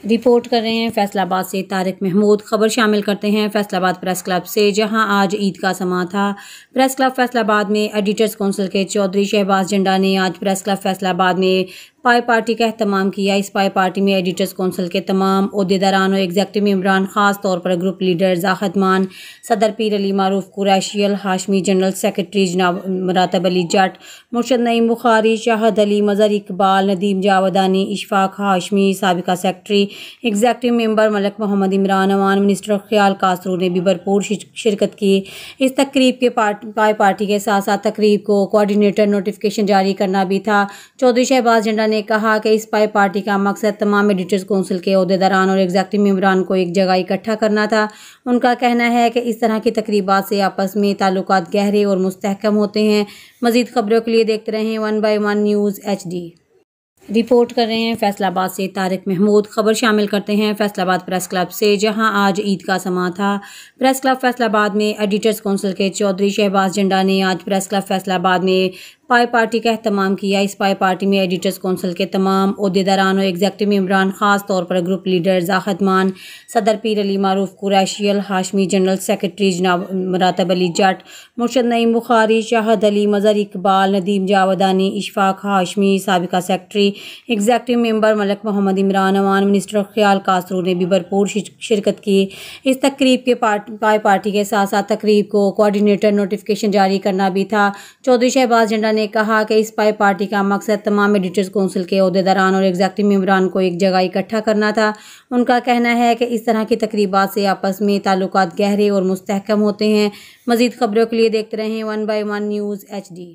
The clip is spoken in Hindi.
रिपोर्ट कर रहे हैं फैसलाबाद से तारिक महमूद। खबर शामिल करते हैं फैसलाबाद प्रेस क्लब से, जहां आज ईद का समा था। प्रेस क्लब फैसलाबाद में एडिटर्स काउंसिल के चौधरी शहबाज झंडा ने आज प्रेस क्लब फैसलाबाद में पाई पार्टी का एहतमाम किया। इस पाई पार्टी में एडिटर्स काउंसिल के तमाम ओहदेदारान और एग्जेक्टिव मेंबरान, खास तौर पर ग्रुप लीडर ज़ाहिद मान, सदर पीर अली मारूफ कुरैशी अल हाशमी, जनरल सेक्रेटरी जनाब मरातब अली जट, मुर्शद नईम बुखारी, शाहद अली, मजहर इकबाल, नदीम जावदानी, इशफाक हाशमी, साबिका secretary, executive member Malik Mohammad Imran Awan, minister Khayal Kasuri ने भी भरपूर शिरकत की। इस तकरीब के पाई पार्टी के साथ साथ तकरीब को कोऑर्डिनेटर नोटिफिकेशन जारी करना भी था। चौधरी शहबाज झंडा ने कहा कि इस पाई पार्टी का मकसद तमाम एडिटर्स काउंसिल के ओहदेदारान और एग्जेक्टिव मेंबरान को एक जगह इकट्ठा करना था। उनका कहना है कि इस तरह की तकरीबात से आपस में ताल्लुकात गहरे और मुस्तहकम होते हैं। मज़ीद खबरों के लिए देखते रहें 1/1 न्यूज़ HD। रिपोर्ट कर रहे हैं फैसलाबाद से तारिक महमूद। खबर शामिल करते हैं फैसलाबाद प्रेस क्लब से, जहां आज ईद का समा था। प्रेस क्लब फैसलाबाद में एडिटर्स काउंसिल के चौधरी शहबाज झंडा ने आज प्रेस क्लब फैसलाबाद में पाई पार्टी का एहतमाम किया। इस पाई पार्टी में एडिटर्स काउंसिल के तमाम ओहदेदारान और एग्जेक्टिव मेंबरान, खास तौर पर ग्रुप लीडर ज़ाहिद मान, सदर पीर अली मारूफ कुरैशी अल हाशमी, जनरल सेक्रेटरी जनाब मरातब अली जट, मुर्शद नईम बुखारी, शाहद अली, मजहर इकबाल, नदीम जावदानी, इशफाक हाशमी, साबिका secretary, executive member Malik Mohammad Imran Awan, minister Khayal Kasuri ने भी भरपूर शिरकत की। इस तकरीब के पाई पार्टी के साथ साथ तकरीब को कोऑर्डिनेटर नोटिफिकेशन जारी करना भी था। चौधरी शहबाज झंडा ने कहा कि इस पाई पार्टी का मकसद तमाम एडिटर्स काउंसिल के ओहदेदारान और एग्जेक्टिव मेंबरान को एक जगह इकट्ठा करना था। उनका कहना है कि इस तरह की तकरीबात से आपस में ताल्लुकात गहरे और मुस्तहकम होते हैं। मज़ीद खबरों के लिए देखते रहें 1/1 न्यूज़ HD।